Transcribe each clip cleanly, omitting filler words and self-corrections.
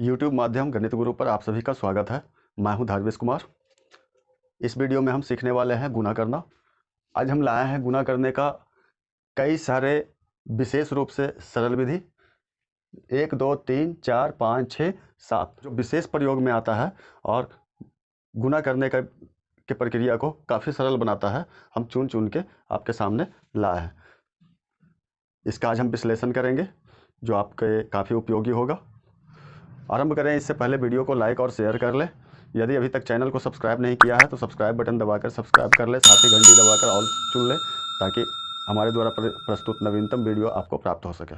YouTube माध्यम गणित गुरु पर आप सभी का स्वागत है। मैं हूं धार्वेश कुमार। इस वीडियो में हम सीखने वाले हैं गुणा करना। आज हम लाए हैं गुणा करने का कई सारे विशेष रूप से सरल विधि 1 2 3 4 5 6 7 जो विशेष प्रयोग में आता है और गुणा करने के प्रक्रिया को काफ़ी सरल बनाता है। हम चुन चुन के आपके सामने लाए हैं। इसका आज हम विश्लेषण करेंगे जो आपके काफ़ी उपयोगी होगा। आरंभ करें इससे पहले वीडियो को लाइक और शेयर कर लें। यदि अभी तक चैनल को सब्सक्राइब नहीं किया है तो सब्सक्राइब बटन दबाकर सब्सक्राइब कर लें, साथ ही घंटी दबाकर ऑल चुन लें ताकि हमारे द्वारा प्रस्तुत नवीनतम वीडियो आपको प्राप्त हो सके।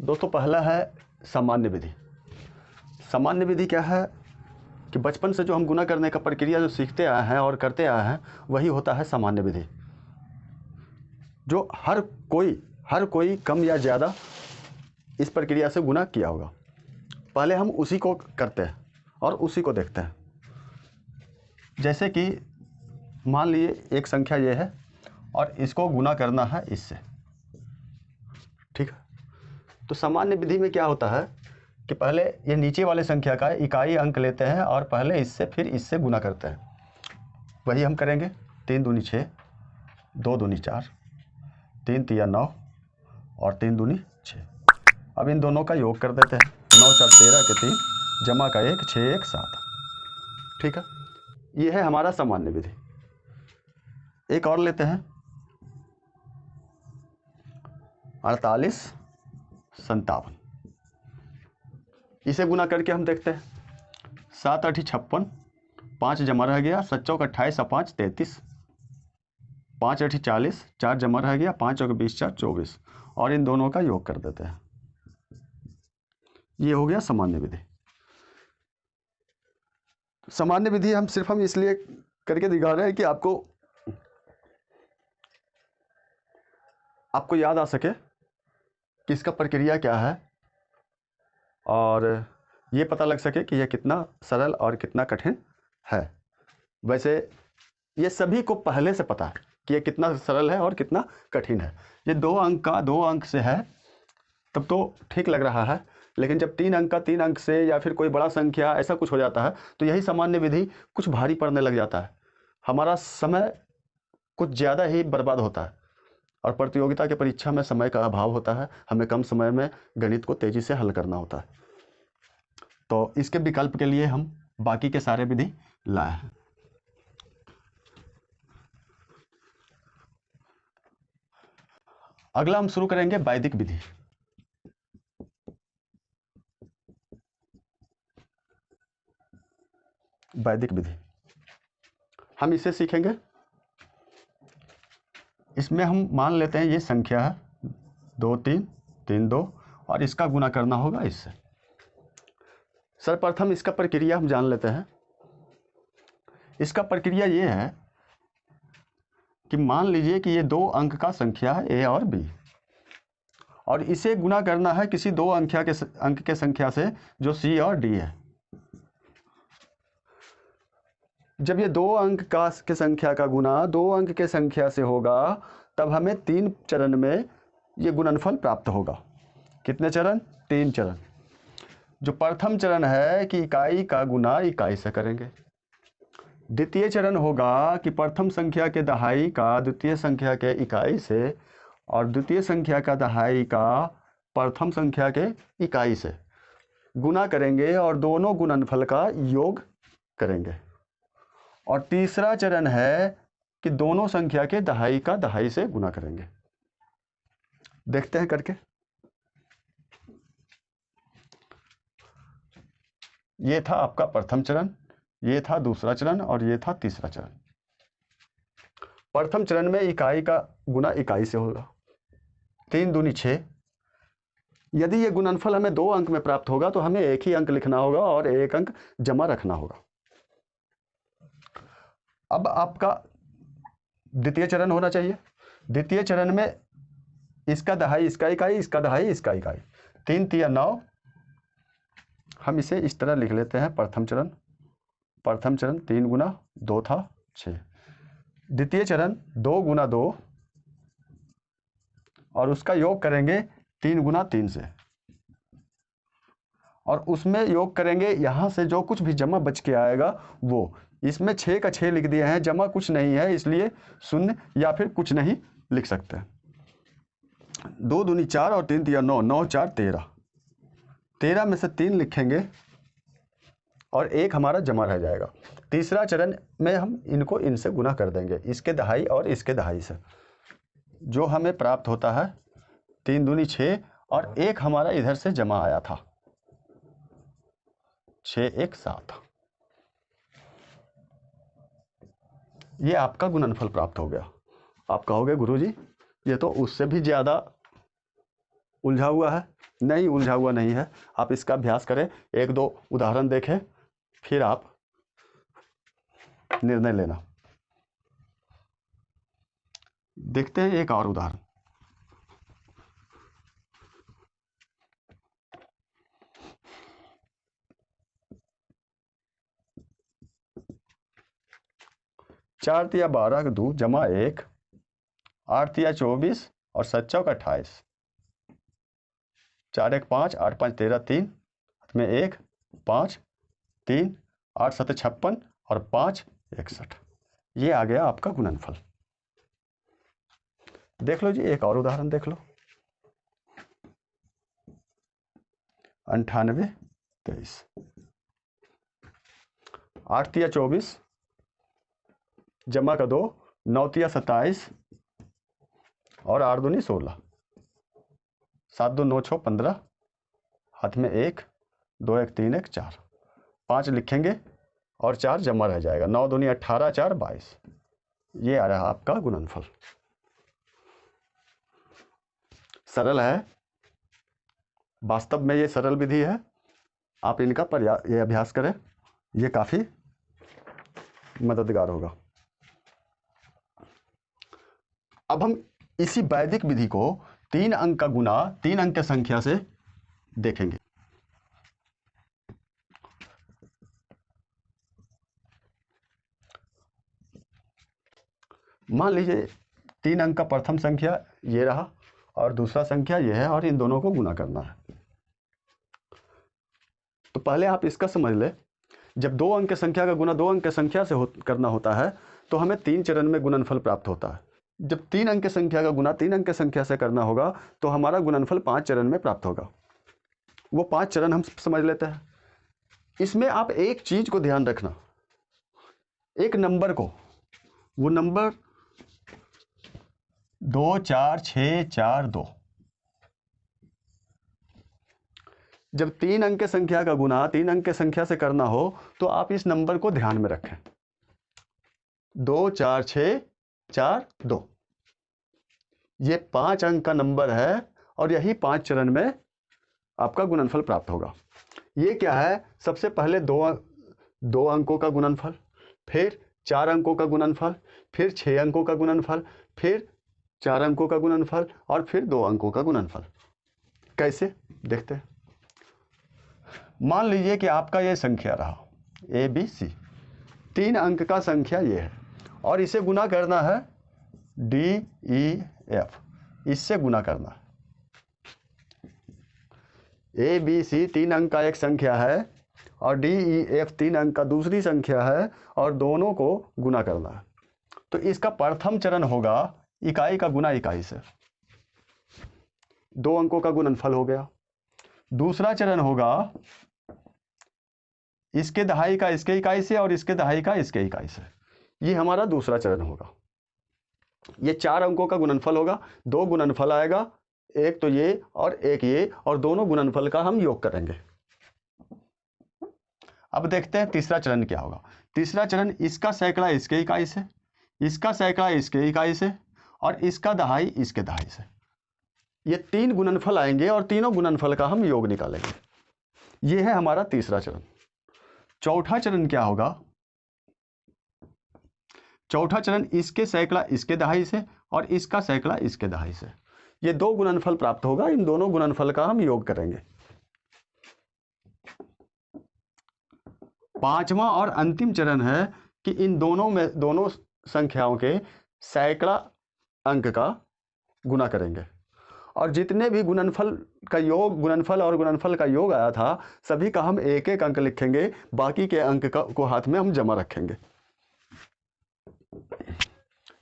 दोस्तों, पहला है सामान्य विधि। सामान्य विधि क्या है कि बचपन से जो हम गुणा करने का प्रक्रिया जो सीखते आए हैं और करते आए हैं वही होता है सामान्य विधि, जो हर कोई कम या ज़्यादा इस प्रक्रिया से गुणा किया होगा। पहले हम उसी को करते हैं और उसी को देखते हैं। जैसे कि मान लीजिए एक संख्या ये है और इसको गुणा करना है इससे, ठीक है। तो सामान्य विधि में क्या होता है कि पहले ये नीचे वाले संख्या का इकाई अंक लेते हैं और पहले इससे फिर इससे गुणा करते हैं। वही हम करेंगे। 3 दूनी 6, 2 दूनी 4, 3 तिया 9 और 3 दूनी 6। अब इन दोनों का योग कर देते हैं। 9 4 13 के 3 जमा का 1 6 1 7, ठीक है। ये है हमारा सामान्य विधि। एक और लेते हैं 48 57। इसे गुना करके हम देखते हैं। 7 8 56, 5 जमा रह गया, 7 चौक 28 और 5 33, 5 8 40, 4 जमा रह गया, 5 चौक 20 4 24 और इन दोनों का योग कर देते हैं। ये हो गया सामान्य विधि। सामान्य विधि हम इसलिए करके दिखा रहे हैं कि आपको याद आ सके कि इसका प्रक्रिया क्या है और ये पता लग सके कि यह कितना सरल और कितना कठिन है। वैसे ये सभी को पहले से पता है कि यह कितना सरल है और कितना कठिन है। ये 2 अंक से है तब तो ठीक लग रहा है, लेकिन जब 3 अंक से या फिर कोई बड़ा संख्या ऐसा कुछ हो जाता है तो यही सामान्य विधि कुछ भारी पड़ने लग जाता है। हमारा समय कुछ ज़्यादा ही बर्बाद होता है और प्रतियोगिता के परीक्षा में समय का अभाव होता है। हमें कम समय में गणित को तेज़ी से हल करना होता है। तो इसके विकल्प के लिए हम बाकी के सारे विधि लाए हैं। अगला हम शुरू करेंगे वैदिक विधि। वैदिक विधि हम इसे सीखेंगे। इसमें हम मान लेते हैं ये संख्या है 2 3 3 2 और इसका गुना करना होगा इससे। सर्वप्रथम इसका प्रक्रिया हम जान लेते हैं। इसका प्रक्रिया ये है कि मान लीजिए कि ये 2 अंक का संख्या है ए और बी और इसे गुना करना है किसी 2 अंक के संख्या से जो सी और डी है। जब ये 2 अंक के संख्या का गुना 2 अंक के संख्या से होगा तब हमें 3 चरण में ये गुणनफल प्राप्त होगा। कितने चरण? 3 चरण। जो प्रथम चरण है कि इकाई का गुना इकाई से करेंगे। द्वितीय चरण होगा कि प्रथम संख्या के दहाई का द्वितीय संख्या के इकाई से और द्वितीय संख्या का दहाई का प्रथम संख्या के इकाई से गुना करेंगे और दोनों गुणनफल का योग करेंगे। और तीसरा चरण है कि दोनों संख्या के दहाई का दहाई से गुना करेंगे। देखते हैं करके। ये था आपका प्रथम चरण, ये था दूसरा चरण और ये था तीसरा चरण। प्रथम चरण में इकाई का गुना इकाई से होगा। 3 दूनी 6। यदि ये गुणनफल हमें 2 अंक में प्राप्त होगा तो हमें एक ही अंक लिखना होगा और 1 अंक जमा रखना होगा। अब आपका द्वितीय चरण होना चाहिए। द्वितीय चरण में इसका दहाई इसका इकाई, इसका दहाई इसका इकाई। 3 तिया 9। हम इसे इस तरह लिख लेते हैं। प्रथम चरण 3 गुना 2 था 6। द्वितीय चरण 2 गुना 2 और उसका योग करेंगे 3 गुना 3 से, और उसमें योग करेंगे यहाँ से जो कुछ भी जमा बच के आएगा वो, इसमें 6 का 6 लिख दिए हैं, जमा कुछ नहीं है इसलिए शून्य या फिर कुछ नहीं लिख सकते हैं। 2 दूनी 4 और 3 तिया 9, 9 4 13, 13 में से 3 लिखेंगे और 1 हमारा जमा रह जाएगा। तीसरा चरण में हम इनको इनसे गुना कर देंगे, इसके दहाई और इसके दहाई से, जो हमें प्राप्त होता है 3 दूनी 6 और 1 हमारा इधर से जमा आया था, 6 1 7। ये आपका गुणनफल प्राप्त हो गया। आप कहोगे गुरुजी ये तो उससे भी ज़्यादा उलझा हुआ है। नहीं, उलझा हुआ नहीं है। आप इसका अभ्यास करें, 1-2 उदाहरण देखें, फिर आप निर्णय लेना। देखते हैं एक और उदाहरण। चार तिया 12 का 2 जमा 1, 8 तिया 24 और 7 चौक 28, 4 1 5, 8 5 13 3, हाथ में 1 5 3, 8 7 56 और 5 61। ये आ गया आपका गुणनफल। देख लो जी, एक और उदाहरण देख लो। 98 23, 8 तिया 24 जमा का 2, 9 तिया 27 और 8 दूनी 16, 7 2 9 6 15, हाथ में 1 2 1 3 1 4, 5 लिखेंगे और 4 जमा रह जाएगा, 9 दूनी 18 4 22। ये आ रहा आपका गुणनफल। सरल है, वास्तव में ये सरल विधि है। आप इनका ये अभ्यास करें, ये काफ़ी मददगार होगा। अब हम इसी वैदिक विधि को 3 अंक का गुना 3 अंक की संख्या से देखेंगे। मान लीजिए 3 अंक का प्रथम संख्या ये रहा और दूसरा संख्या ये है और इन दोनों को गुना करना है। तो पहले आप इसका समझ ले, जब 2 अंक की संख्या का गुना 2 अंक की संख्या से करना होता है तो हमें 3 चरण में गुणनफल प्राप्त होता है। जब 3 अंक की संख्या का गुना 3 अंक की संख्या से करना होगा तो हमारा गुणनफल 5 चरण में प्राप्त होगा। वो 5 चरण हम समझ लेते हैं। इसमें आप एक चीज को ध्यान रखना, एक नंबर को, वो नंबर 2 4 6 4 2, जब 3 अंक की संख्या का गुना 3 अंक की संख्या से करना हो तो आप इस नंबर को ध्यान में रखें, 2 4 6 4 2। ये 5 अंक का नंबर है और यही 5 चरण में आपका गुणनफल प्राप्त होगा। ये क्या है? सबसे पहले दो अंकों का गुणनफल, फिर 4 अंकों का गुणनफल, फिर 6 अंकों का गुणनफल, फिर 4 अंकों का गुणनफल और फिर 2 अंकों का गुणनफल। कैसे देखते हैं। मान लीजिए कि आपका ये संख्या रहा ABC, 3 अंक का संख्या ये है और इसे गुना करना है DEF, इससे गुना करना है। ABC 3 अंक का एक संख्या है और DEF 3 अंक का दूसरी संख्या है और दोनों को गुना करना है। तो इसका प्रथम चरण होगा इकाई का गुना इकाई से, 2 अंकों का गुणनफल हो गया। दूसरा चरण होगा इसके दहाई का इसके इकाई से और इसके दहाई का इसके इकाई से। ये हमारा दूसरा चरण होगा। ये 4 अंकों का गुणनफल होगा, 2 गुणनफल आएगा, एक तो ये और एक ये, और दोनों गुणनफल का हम योग करेंगे। अब देखते हैं तीसरा चरण क्या होगा। तीसरा चरण इसका सैकड़ा इसके इकाई से, इसका सैकड़ा इसके इकाई से और इसका दहाई इसके दहाई से। ये 3 गुणनफल आएंगे और तीनों गुणनफल का हम योग निकालेंगे। ये है हमारा तीसरा चरण। चौथा चरण क्या होगा? चौथा चरण इसके सैकड़ा इसके दहाई से और इसका सैकड़ा इसके दहाई से। ये 2 गुणनफल प्राप्त होगा, इन दोनों गुणनफल का हम योग करेंगे। पांचवा और अंतिम चरण है कि इन दोनों संख्याओं के सैकड़ा अंक का गुना करेंगे और जितने भी गुणनफल का योग, गुणनफल और गुणनफल का योग आया था, सभी का हम एक एक अंक लिखेंगे, बाकी के अंक को हाथ में हम जमा रखेंगे।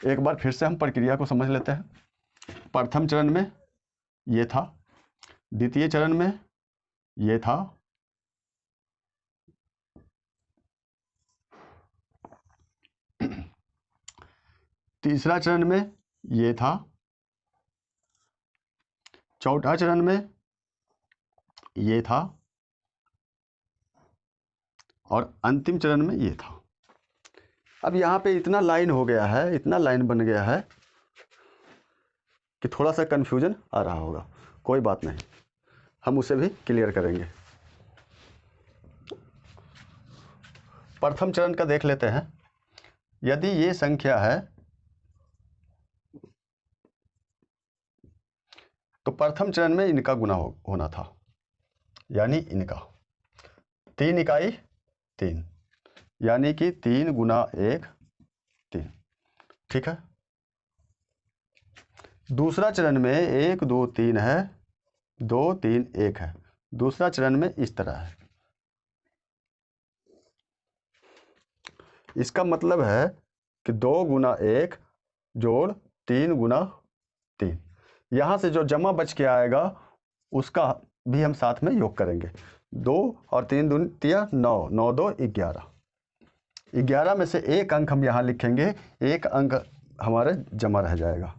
एक बार फिर से हम प्रक्रिया को समझ लेते हैं। प्रथम चरण में ये था, द्वितीय चरण में ये था, तीसरा चरण में ये था, चौथा चरण में ये था, और अंतिम चरण में ये था। अब यहाँ पे इतना लाइन हो गया है, इतना लाइन बन गया है कि थोड़ा सा कन्फ्यूजन आ रहा होगा। कोई बात नहीं, हम उसे भी क्लियर करेंगे। प्रथम चरण का देख लेते हैं। यदि ये संख्या है तो प्रथम चरण में इनका गुना होना था, यानी इनका 3 इकाई 3, यानी कि 3 गुना 1 3। ठीक है। दूसरा चरण में 1 2 3 है, 2 3 1 है। दूसरा चरण में इस तरह है। इसका मतलब है कि 2 गुना 1 जोड़ 3 गुना 3। यहाँ से जो जमा बच के आएगा उसका भी हम साथ में योग करेंगे। 2 और 3 दूनी 9, 9 2 11। 11 में से एक अंक हम यहाँ लिखेंगे, एक अंक हमारे जमा रह जाएगा।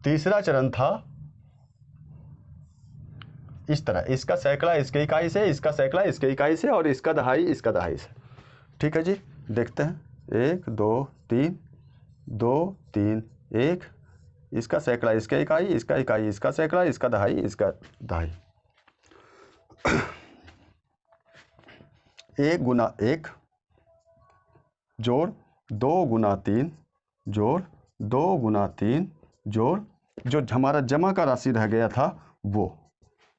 तीसरा चरण था इस तरह, इसका सैकड़ा इसके इकाई से, इसका सैकड़ा इसके इकाई से, और इसका दहाई इसका दहाई से। ठीक है जी, देखते हैं। 1 2 3, 2 3 1, इसका सैकड़ा इसके इकाई, इसका इकाई इसका सैकड़ा, इसका दहाई इसका दहाई। 1 गुना 1 जोड़ 2 गुना 3 जोड़ 2 गुना 3 जोड़ जो हमारा जमा का राशि रह गया था वो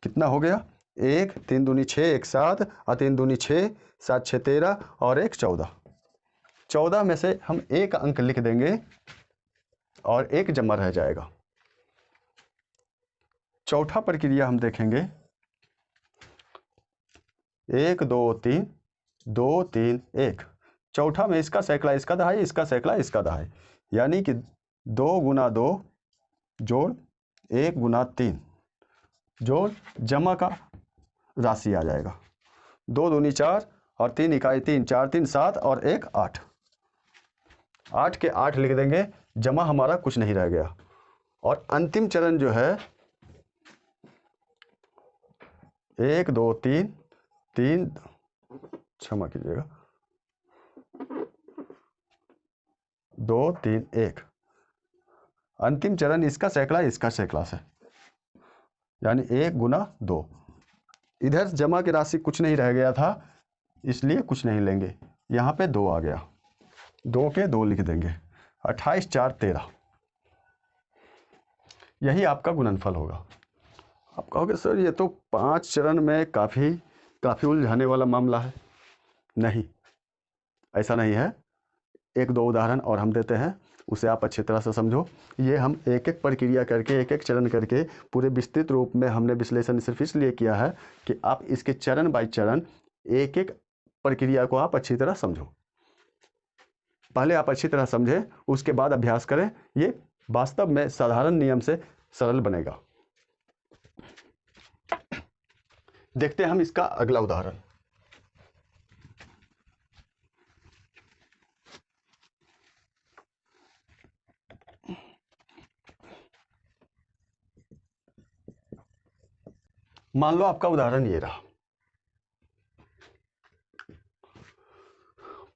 कितना हो गया? 1 3 दूनी 6 1 7 और 3 दूनी 6 7 6 13 और 1 14। 14 में से हम एक अंक लिख देंगे और एक जमा रह जाएगा। चौथा प्रक्रिया हम देखेंगे। 1 2 3 2 3 1। चौथा में इसका सैकड़ा इसका दहाई, इसका सैकड़ा इसका दहाई, यानी कि 2 गुना 2 जोड़ 1 गुना 3 जोड़ जमा का राशि आ जाएगा। 2 दूनी 4 और 3 इकाई 3, 4 3 7 और 1 8। 8 के 8 लिख देंगे, जमा हमारा कुछ नहीं रह गया। और अंतिम चरण जो है 1 2 3 3, क्षमा कीजिएगा, 2 3 1। अंतिम चरण इसका सैकड़ा इसका सैकड़ा से, यानी 1 गुना 2। इधर जमा की राशि कुछ नहीं रह गया था, इसलिए कुछ नहीं लेंगे। यहाँ पे 2 आ गया, 2 के 2 लिख देंगे। 28 4 13, यही आपका गुणनफल होगा। आप कहोगे सर ये तो 5 चरण में काफ़ी उलझाने वाला मामला है। नहीं, ऐसा नहीं है। 1 2 उदाहरण और हम देते हैं, उसे आप अच्छी तरह से समझो। ये हम एक एक प्रक्रिया करके, एक एक चरण करके पूरे विस्तृत रूप में हमने विश्लेषण सिर्फ इसलिए किया है कि आप इसके चरण बाय चरण एक एक प्रक्रिया को आप अच्छी तरह समझो। पहले आप अच्छी तरह समझें, उसके बाद अभ्यास करें। ये वास्तव में साधारण नियम से सरल बनेगा। देखते हैं हम इसका अगला उदाहरण। मान लो आपका उदाहरण ये रहा।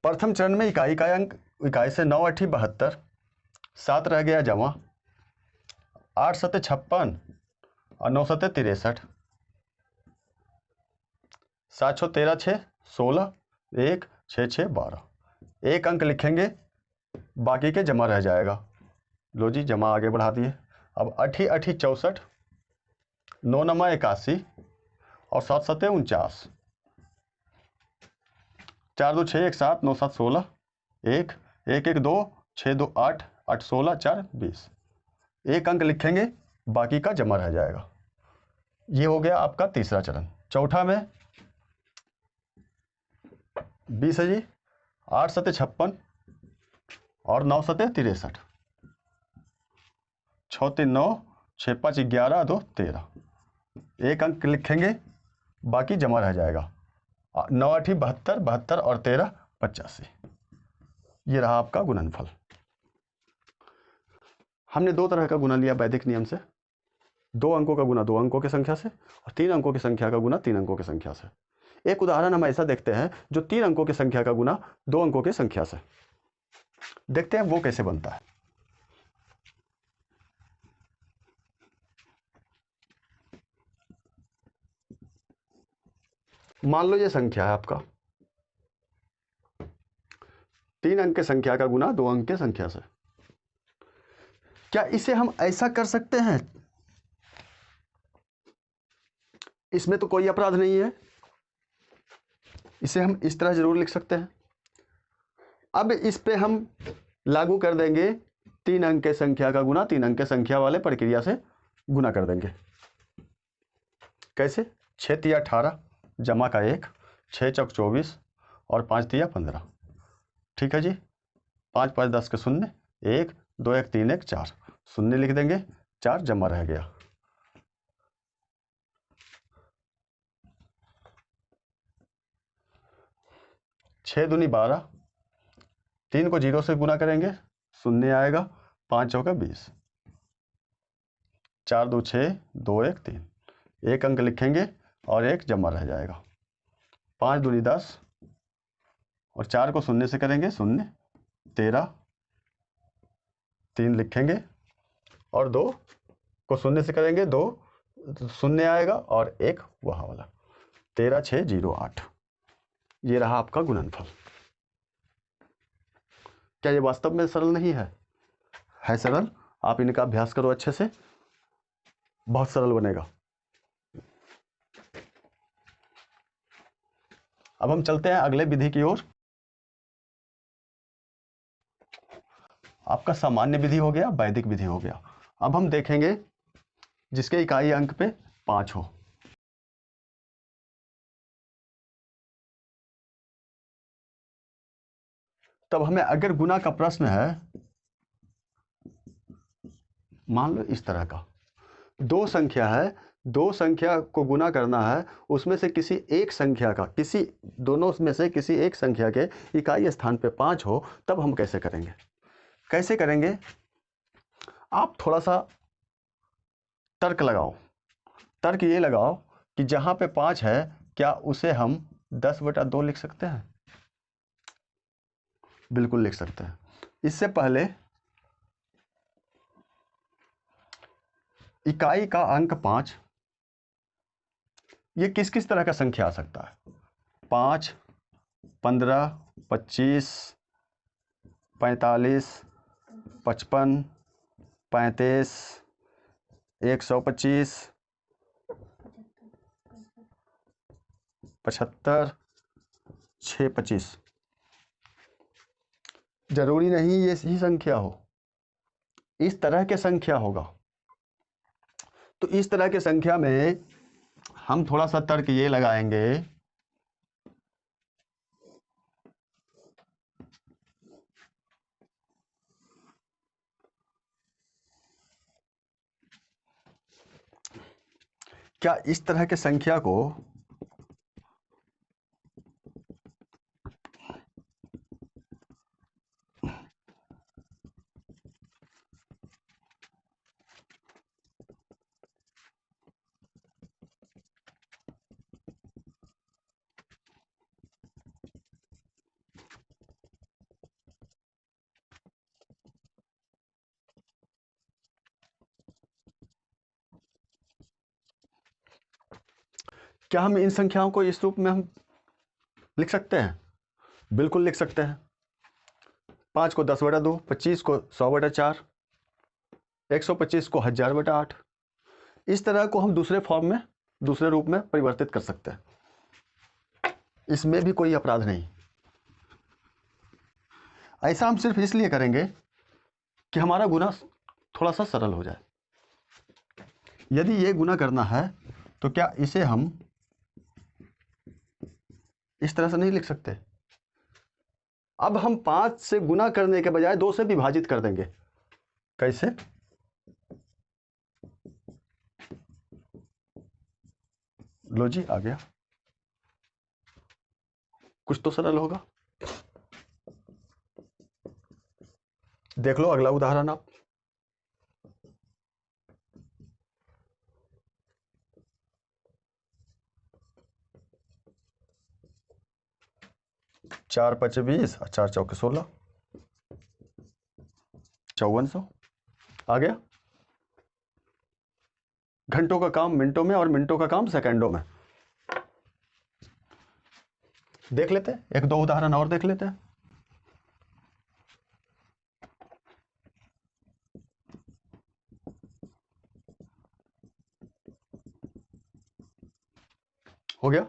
प्रथम चरण में इकाई का अंक, इकाई से 9 8 72, 7 रह गया जमा, 8 7 56 और 9 7 63, 7 6 13 6 16, 1 6 6 12। एक अंक लिखेंगे, बाकी के जमा रह जाएगा। लो जी, जमा आगे बढ़ा दिए। अब 8 8 64, 9 9 81 और 7 7 49, 4 2 6 1 7 9 7 16, 1 1 1 2 6 2 8 8 16 4 20। एक अंक लिखेंगे, बाकी का जमा रह जाएगा। ये हो गया आपका तीसरा चरण। चौथा में 20 है जी, 8 सते 56 और 9 सते 63, 6 3 9, 6 5 11, 2 13। एक अंक लिखेंगे, बाकी जमा रह जाएगा। 9 8 72, 72 और 13 85। ये रहा आपका गुणनफल। हमने दो तरह का गुना लिया वैदिक नियम से, 2 अंकों का गुना 2 अंकों की संख्या से और 3 अंकों की संख्या का गुना 3 अंकों की संख्या से। एक उदाहरण हम ऐसा देखते हैं जो 3 अंकों की संख्या का गुना 2 अंकों की संख्या से। देखते हैं वो कैसे बनता है। मान लो ये संख्या है आपका, 3 अंक की संख्या का गुना 2 अंक की संख्या से। क्या इसे हम ऐसा कर सकते हैं? इसमें तो कोई अपराध नहीं है, इसे हम इस तरह जरूर लिख सकते हैं। अब इस पे हम लागू कर देंगे 3 अंक की संख्या का गुना 3 अंक की संख्या वाले प्रक्रिया से गुना कर देंगे। कैसे? 6 तिया 18 जमा का 1, 6 चौक 24 और 5 तिया 15। ठीक है जी। 5 5 10 के शून्य, 1 2 1 3 1 4 शून्य लिख देंगे, 4 जमा रह गया। छः दूनी 12, 3 को 0 से गुना करेंगे, शून्य आएगा। 5 चौका 20, 4 2 6 2 1 3। एक अंक लिखेंगे और 1 जमा रह जाएगा। 5 दूनी 10 और 4 को शून्य से करेंगे, शून्य। 13, 3 लिखेंगे और 2 को शून्य से करेंगे, 2 शून्य आएगा और 1 वहाँ वाला। 13 6 0 8। ये रहा आपका गुणनफल। क्या ये वास्तव में सरल नहीं है? है सरल। आप इनका अभ्यास करो अच्छे से, बहुत सरल बनेगा। अब हम चलते हैं अगले विधि की ओर। आपका सामान्य विधि हो गया, वैदिक विधि हो गया। अब हम देखेंगे जिसके इकाई अंक पे 5 हो। तब हमें अगर गुना का प्रश्न है, मान लो इस तरह का 2 संख्या है, 2 संख्या को गुना करना है, उसमें से किसी एक संख्या का, किसी दोनों में से किसी एक संख्या के इकाई स्थान पे 5 हो, तब हम कैसे करेंगे? कैसे करेंगे? आप थोड़ा सा तर्क लगाओ। तर्क ये लगाओ कि जहां पे 5 है, क्या उसे हम 10/2 लिख सकते हैं? बिल्कुल लिख सकते हैं। इससे पहले इकाई का अंक 5, ये किस किस तरह का संख्या आ सकता है? 5, 15, 25, 45, 55, 35, 125, 75, 625। जरूरी नहीं ये ही संख्या हो, इस तरह के संख्या होगा। तो इस तरह के संख्या में हम थोड़ा सा तर्क ये लगाएंगे क्या इस तरह के संख्या को क्या हम इन संख्याओं को इस रूप में हम लिख सकते हैं? बिल्कुल लिख सकते हैं। 5 को 10/2, 25 को 100/4, 125 को 1000/8। इस तरह को हम दूसरे फॉर्म में, दूसरे रूप में परिवर्तित कर सकते हैं। इसमें भी कोई अपराध नहीं। ऐसा हम सिर्फ इसलिए करेंगे कि हमारा गुना थोड़ा सा सरल हो जाए। यदि ये गुना करना है तो क्या इसे हम इस तरह से नहीं लिख सकते? अब हम 5 से गुना करने के बजाय 2 से विभाजित कर देंगे। कैसे? लो जी, आ गया। कुछ तो सरल होगा। देख लो अगला उदाहरण आप। चार 5 20 और 4 चौके 16, 5400 आ गया। घंटों का काम मिनटों में और मिनटों का काम सेकंडों में। देख लेते हैं, एक दो उदाहरण और देख लेते हैं। हो गया।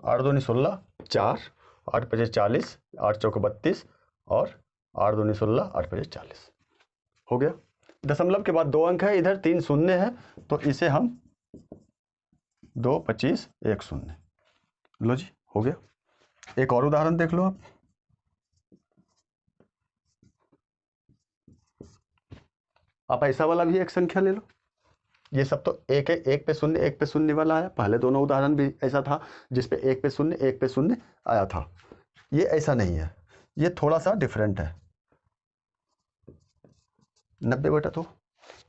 8 दूनी 16, 4, 8 5 40, 8 चौके 32 और 8 दूनी 16, 8 5 40 हो गया। दशमलव के बाद 2 अंक है, इधर 3 शून्य है, तो इसे हम 2 25 1 शून्य। लो जी, हो गया। एक और उदाहरण देख लो आप ऐसा वाला भी एक संख्या ले लो। ये सब तो एक है, एक पे शून्य वाला है। पहले दोनों उदाहरण भी ऐसा था जिसपे एक पे शून्य आया था। ये ऐसा नहीं है, ये थोड़ा सा डिफरेंट है। 90/2।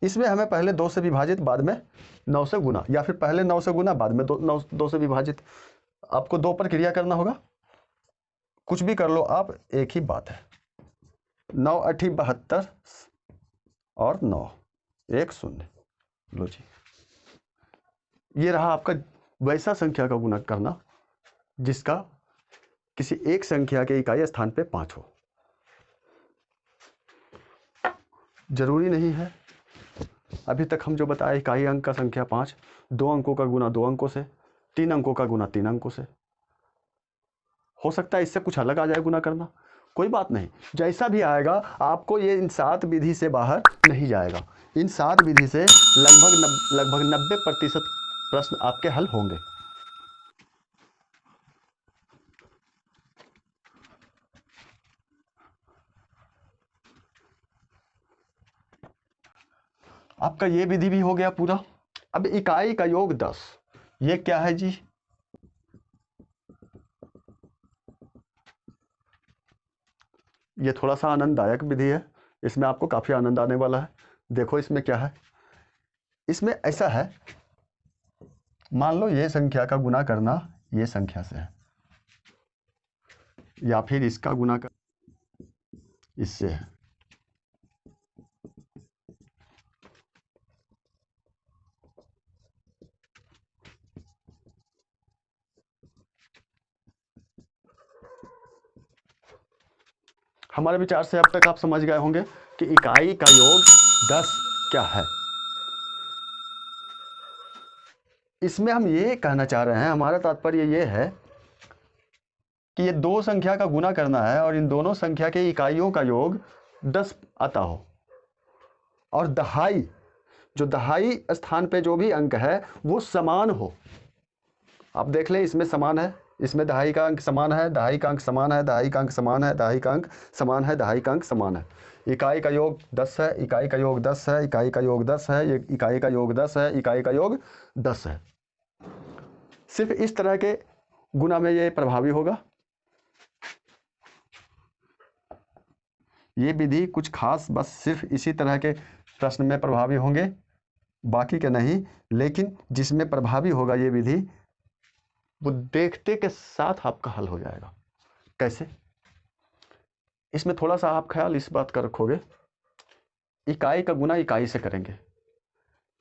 इसमें हमें पहले 2 से विभाजित, बाद में 9 से गुना, या फिर पहले 9 से गुना, बाद में 2 से विभाजित। आपको 2 पर क्रिया करना होगा। कुछ भी कर लो आप, एक ही बात है। 9 8 72 और 9 1 0। लो जी, ये रहा आपका वैसा संख्या का गुणा करना जिसका किसी एक संख्या के इकाई स्थान पे 5 हो। जरूरी नहीं है, अभी तक हम जो बताए इकाई अंक का संख्या 5, 2 अंकों का गुना 2 अंकों से, 3 अंकों का गुना 3 अंकों से। हो सकता है इससे कुछ अलग आ जाए गुना करना, कोई बात नहीं। जैसा भी आएगा आपको ये इन 7 विधि से बाहर नहीं जाएगा। इन 7 विधि से लगभग 90% प्रश्न आपके हल होंगे। आपका ये विधि भी हो गया पूरा। अब इकाई का योग 10, ये क्या है जी? ये थोड़ा सा आनंददायक विधि है, इसमें आपको काफी आनंद आने वाला है। देखो इसमें क्या है। इसमें ऐसा है, मान लो ये संख्या का गुना करना ये संख्या से है, या फिर इसका गुना कर इससे है। हमारे विचार से अब तक आप समझ गए होंगे कि इकाई का योग 10 क्या है। इसमें हम ये कहना चाह रहे हैं, हमारा तात्पर्य ये है कि ये 2 संख्या का गुना करना है और इन दोनों संख्या के इकाइयों का योग 10 आता हो, और दहाई, जो दहाई स्थान पे जो भी अंक है वो समान हो। आप देख लें, इसमें समान है, इसमें दहाई का अंक समान है, दहाई का अंक समान है, दहाई का अंक समान है, दहाई का अंक समान है, दहाई का अंक समान है। इकाई का योग 10 है, इकाई का योग 10 है, इकाई का योग 10 है, ये इकाई का योग 10 है, इकाई का योग 10 है। सिर्फ इस तरह के गुना में ये प्रभावी होगा। ये विधि कुछ खास बस सिर्फ इसी तरह के प्रश्न में प्रभावी होंगे, बाकी के नहीं। लेकिन जिसमें प्रभावी होगा ये विधि, वो देखते के साथ आपका हल हो जाएगा। कैसे? इसमें थोड़ा सा आप ख्याल इस बात का रखोगे, इकाई का गुना इकाई से करेंगे,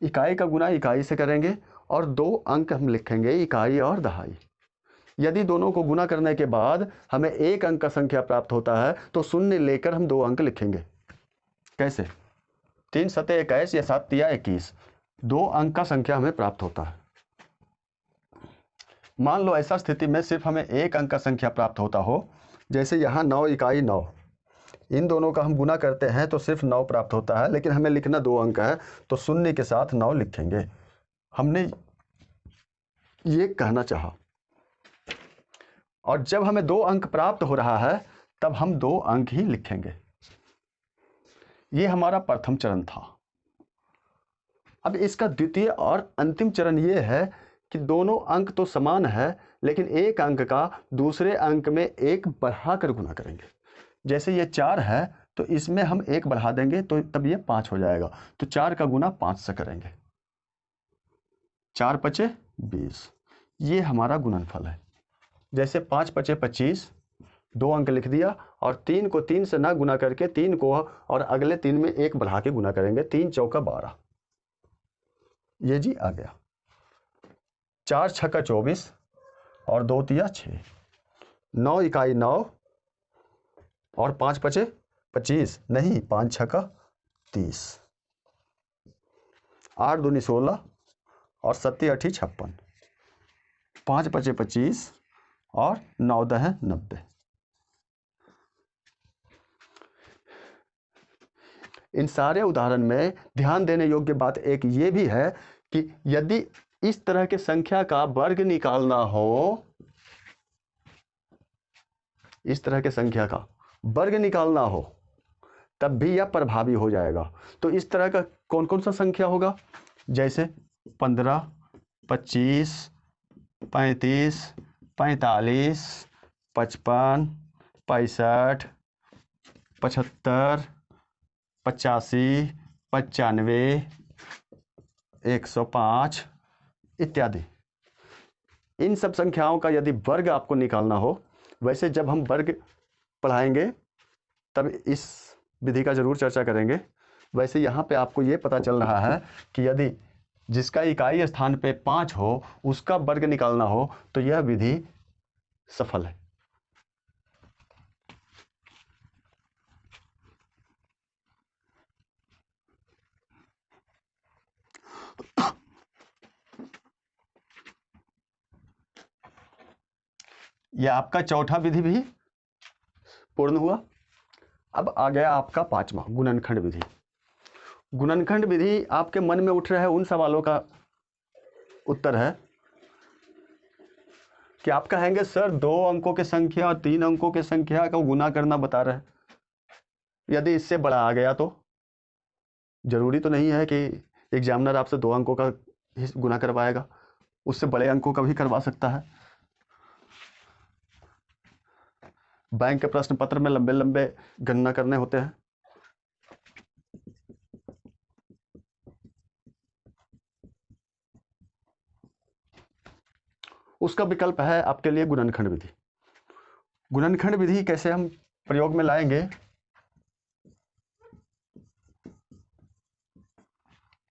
इकाई का गुना इकाई से करेंगे, और 2 अंक हम लिखेंगे, इकाई और दहाई। यदि दोनों को गुना करने के बाद हमें 1 अंक का संख्या प्राप्त होता है तो शून्य लेकर हम 2 अंक लिखेंगे। कैसे? 3 सते 21 या 7 तिया 21, 2 अंक का संख्या हमें प्राप्त होता है। मान लो ऐसा स्थिति में सिर्फ हमें 1 अंक का संख्या प्राप्त होता हो, जैसे यहाँ 9 इकाई 9, इन दोनों का हम गुना करते हैं तो सिर्फ 9 प्राप्त होता है, लेकिन हमें लिखना 2 अंक है तो शून्य के साथ 9 लिखेंगे। हमने ये कहना चाहा। और जब हमें 2 अंक प्राप्त हो रहा है तब हम 2 अंक ही लिखेंगे। ये हमारा प्रथम चरण था। अब इसका द्वितीय और अंतिम चरण ये है कि दोनों अंक तो समान है, लेकिन एक अंक का दूसरे अंक में 1 बढ़ाकर गुना करेंगे। जैसे ये 4 है तो इसमें हम 1 बढ़ा देंगे तो तब ये 5 हो जाएगा। तो 4 का गुना 5 से करेंगे। 4 पचे 20, ये हमारा गुणनफल है। जैसे 5 पचे 25, 2 अंक लिख दिया, और 3 को 3 से ना गुना करके 3 को और अगले 3 में 1 बढ़ा के गुना करेंगे। 3 चौका 12, ये जी आ गया। 4 छक्का 24 और 2 तिया 6, 9 इकाई 9 और 5 पचे 25, नहीं 5 छक्का 30, 8 दूनी 16 और 7 8 56, 5 पचे 25 और 9 दह 90। इन सारे उदाहरण में ध्यान देने योग्य बात एक ये भी है कि यदि इस तरह के संख्या का वर्ग निकालना हो, इस तरह के संख्या का वर्ग निकालना हो तब भी यह प्रभावी हो जाएगा। तो इस तरह का कौन कौन सा संख्या होगा? जैसे 15, 25, 35, 45, 55, 65, 75, 85, 95, 105 इत्यादि। इन सब संख्याओं का यदि वर्ग आपको निकालना हो, वैसे जब हम वर्ग पढ़ाएंगे तब इस विधि का जरूर चर्चा करेंगे। वैसे यहाँ पे आपको ये पता चल रहा है कि यदि जिसका इकाई स्थान पे 5 हो उसका वर्ग निकालना हो तो यह विधि सफल है। यह आपका चौथा विधि भी पूर्ण हुआ। अब आ गया आपका 5वां गुणनखंड विधि। गुणनखंड विधि आपके मन में उठ रहे उन सवालों का उत्तर है कि आप कहेंगे सर 2 अंकों की संख्या और 3 अंकों की संख्या का गुना करना बता रहे हैं, यदि इससे बड़ा आ गया तो? जरूरी तो नहीं है कि एग्जामिनर आपसे 2 अंकों का ही गुना करवाएगा, उससे बड़े अंकों का भी करवा सकता है। बैंक के प्रश्न पत्र में लंबे लंबे गणना करने होते हैं। उसका विकल्प है आपके लिए गुणनखंड विधि। गुणनखंड विधि कैसे हम प्रयोग में लाएंगे?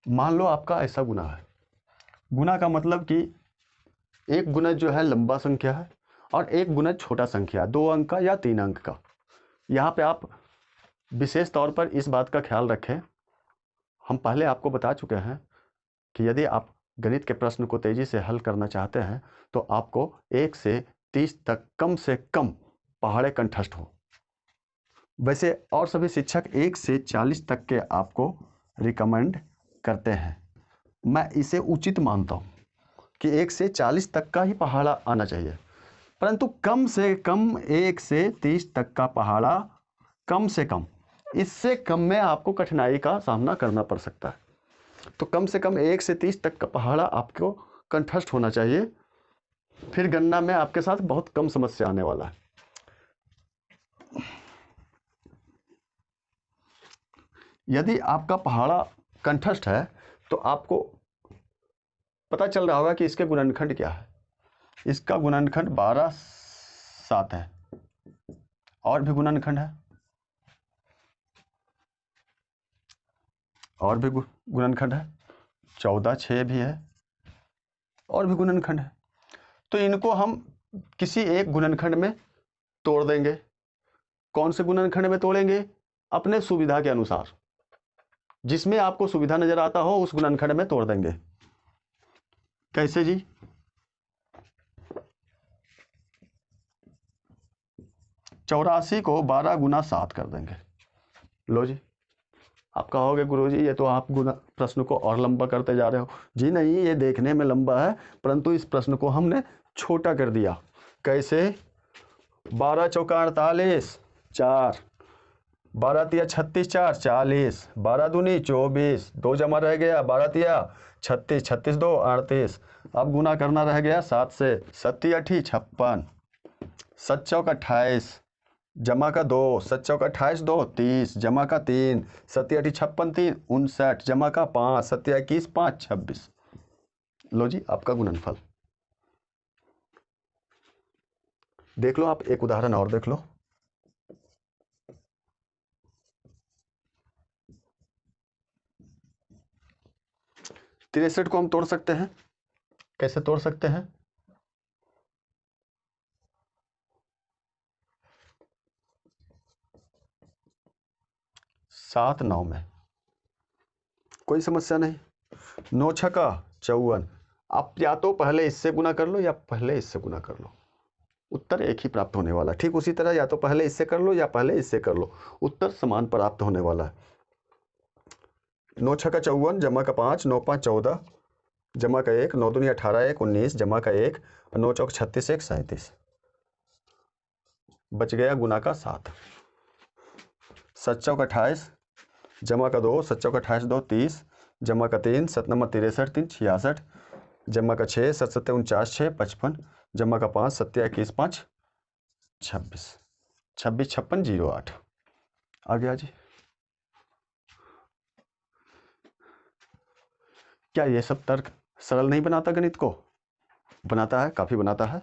मान लो आपका ऐसा गुना है, गुना का मतलब कि एक गुणज जो है लंबा संख्या है और एक गुणज छोटा संख्या, 2 अंक का या 3 अंक का। यहाँ पे आप विशेष तौर पर इस बात का ख्याल रखें, हम पहले आपको बता चुके हैं कि यदि आप गणित के प्रश्न को तेजी से हल करना चाहते हैं तो आपको 1 से 30 तक कम से कम पहाड़े कंठस्थ हो। वैसे और सभी शिक्षक 1 से 40 तक के आपको रिकमेंड करते हैं। मैं इसे उचित मानता हूँ कि 1 से 40 तक का ही पहाड़ा आना चाहिए, परंतु कम से कम 1 से 30 तक का पहाड़ा, कम से कम। इससे कम में आपको कठिनाई का सामना करना पड़ सकता है। तो कम से कम 1 से 30 तक का पहाड़ा आपको कंठस्थ होना चाहिए, फिर गणना में आपके साथ बहुत कम समस्या आने वाला है। यदि आपका पहाड़ा कंठस्थ है तो आपको पता चल रहा होगा कि इसके गुणनखंड क्या है। इसका गुणनखंड 12 7 है, और भी गुणनखंड है, और भी गुणनखंड है, 14 6 भी है, और भी गुणनखंड है। तो इनको हम किसी एक गुणनखंड में तोड़ देंगे। कौन से गुणनखंड में तोड़ेंगे? अपने सुविधा के अनुसार, जिसमें आपको सुविधा नजर आता हो उस गुणनखंड में तोड़ देंगे। कैसे जी? चौरासी को 12 गुना 7 कर देंगे। लो जी, आप कहोगे गुरुजी ये तो आप गुना प्रश्न को और लंबा करते जा रहे हो। जी नहीं, ये देखने में लंबा है, परंतु इस प्रश्न को हमने छोटा कर दिया। कैसे? 12 चौका 48, 4, 12 तिया 36, 4 40, 12 दूनी 24, 2 जमा रह गया, 12 तिया 36, 36 2 38। अब गुना करना रह गया 7 से, 7 8 56, 7 चौक 28, जमा का 2, 7 चौक 28 2 30, जमा का 3, 7 8 56 3 59, जमा का 5, 7 21 5 26। लो जी आपका गुणनफल। देख लो आप, एक उदाहरण और देख लो। तिरसठ को हम तोड़ सकते हैं। कैसे तोड़ सकते हैं? 7 9 में, कोई समस्या नहीं। 9 छक्का 54। आप या तो पहले इससे गुना कर लो या पहले इससे गुना कर लो, उत्तर एक ही प्राप्त होने वाला। ठीक उसी तरह या तो पहले इससे कर लो या पहले इससे कर लो, उत्तर समान प्राप्त होने वाला है। 9 छक्का 54, जमा का 5, 9 5 14, जमा का 1, 9 दूनी 18 1 19, जमा का 1, 9 चौक 36 1 37, बच गया गुना का 7। 7 चौक 28, जमा का 2, 7 चौक 28 2 30, जमा का 3, 7 नंबर 63 3 66, जमा का 6, 7 7 49 6 55, जमा का 5, 7 21 5 26, 26 56 08। आ गया जी। क्या ये सब तर्क सरल नहीं बनाता? गणित को बनाता है, काफी बनाता है।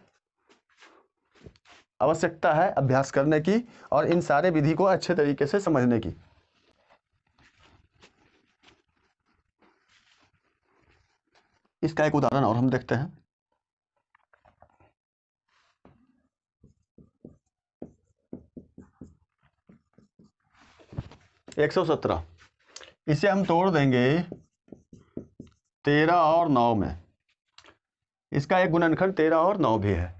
आवश्यकता है अभ्यास करने की और इन सारे विधि को अच्छे तरीके से समझने की। इसका एक उदाहरण और हम देखते हैं। एक 117, इसे हम तोड़ देंगे 13 और 9 में। इसका एक गुणनखंड 13 और 9 भी है।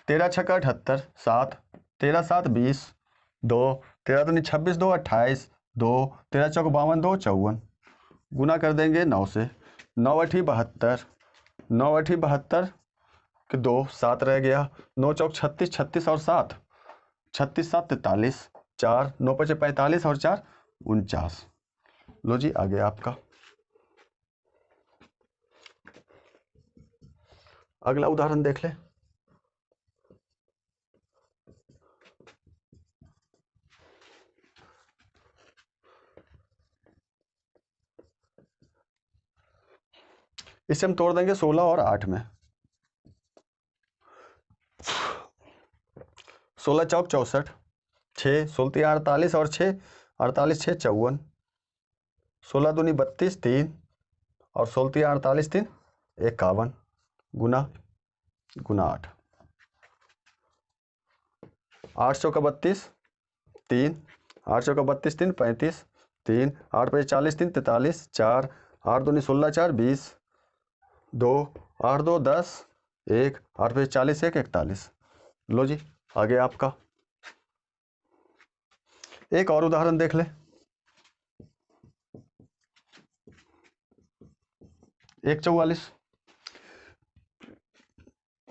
13 छक्का 78 7, 13 7 20, 2, 13 दूनी 26 2 28, 2, 13 चौक 52 2 54। गुना कर देंगे 9 से, 9 अठी 72, 9 अठी 72 के 2 7 रह गया, 9 चौक 36 36 और 7, 36 7 43, 4 9 5 45 और 4 49। लो जी आ गया आपका। अगला उदाहरण देख ले। इसे हम तोड़ देंगे 16 और 8 में। 16 चौक 64, 6 16 48 और 6 48 6 54, 16 दूनी 32 3 और 16 48 3 51, गुना गुना 8, 8 चौका 32 3, 8 चौका 32 3 35 3, 8 5 40 3 43 4, 8 दूनी 16 4 20, 2 8 2 10 1, 8 5 40 1 41। लो जी आ गया आपका। एक और उदाहरण देख ले। 144,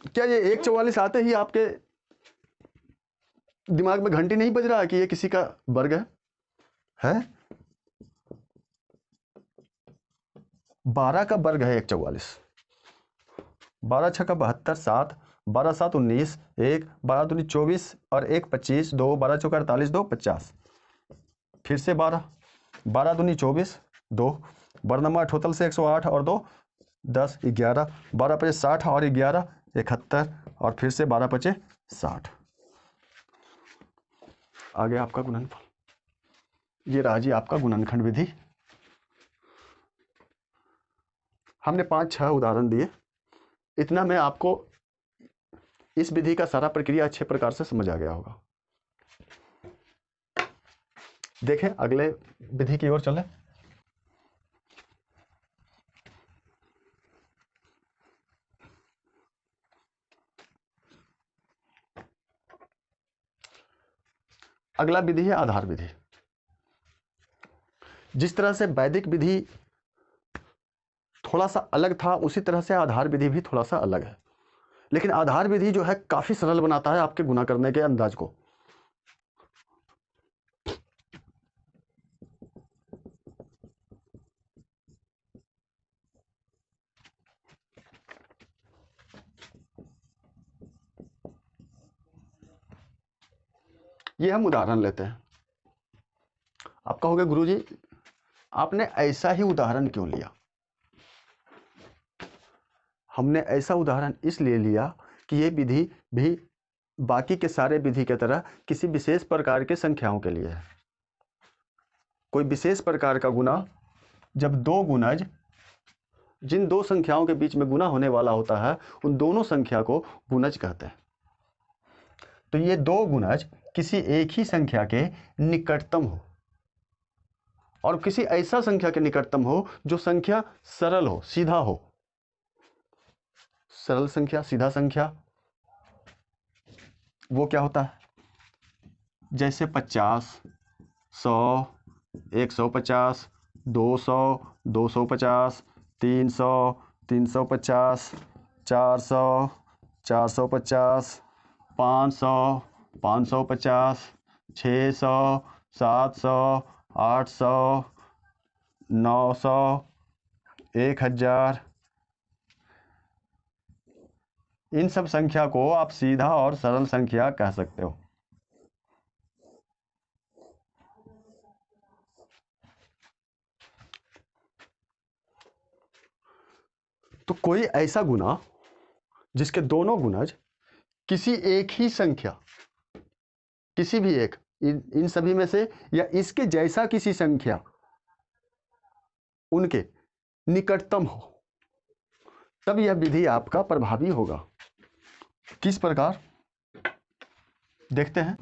क्या ये 144 आते ही आपके दिमाग में घंटी नहीं बज रहा कि ये किसी का वर्ग है? 12 का वर्ग है 144। 12 छक्का 72 7, 12 7 19 1, 12 दूनी 24 और 1 25, 2 12 चौका 48 2 50। फिर से 12, 12 दूनी 24 2, बरनमा टोटल से 108 और 2 10 11, 12 पचे 60 और 11 71 और फिर से 12 पचे 60। आगे आपका गुणनफल। ये रहा जी आपका गुणनखंड विधि। हमने 5-6 उदाहरण दिए। इतना में आपको इस विधि का सारा प्रक्रिया अच्छे प्रकार से समझ आ गया होगा। देखें अगले विधि की ओर चले। अगला विधि है आधार विधि। जिस तरह से वैदिक विधि थोड़ा सा अलग था, उसी तरह से आधार विधि भी थोड़ा सा अलग है। लेकिन आधार विधि जो है काफी सरल बनाता है आपके गुना करने के अंदाज को। ये हम उदाहरण लेते हैं। आप कहोगे गुरुजी आपने ऐसा ही उदाहरण क्यों लिया? हमने ऐसा उदाहरण इसलिए लिया कि ये विधि भी बाकी के सारे विधि की तरह किसी विशेष प्रकार के संख्याओं के लिए है। कोई विशेष प्रकार का गुना, जब दो गुणज जिन दो संख्याओं के बीच में गुना होने वाला होता है उन दोनों संख्या को गुणज कहते हैं। तो ये दो गुणज किसी एक ही संख्या के निकटतम हो और किसी ऐसा संख्या के निकटतम हो जो संख्या सरल हो, सीधा हो। सरल संख्या, सीधा संख्या वो क्या होता है? जैसे 50, 100, 150, 200, 250, 300, 350, 400, 450, 500, 550, 600, 700, 800, 900, 1000। इन सब संख्या को आप सीधा और सरल संख्या कह सकते हो। तो कोई ऐसा गुना जिसके दोनों गुणज किसी एक ही संख्या, किसी भी एक इन सभी में से या इसके जैसा किसी संख्या उनके निकटतम हो, तब यह विधि आपका प्रभावी होगा। किस प्रकार देखते हैं?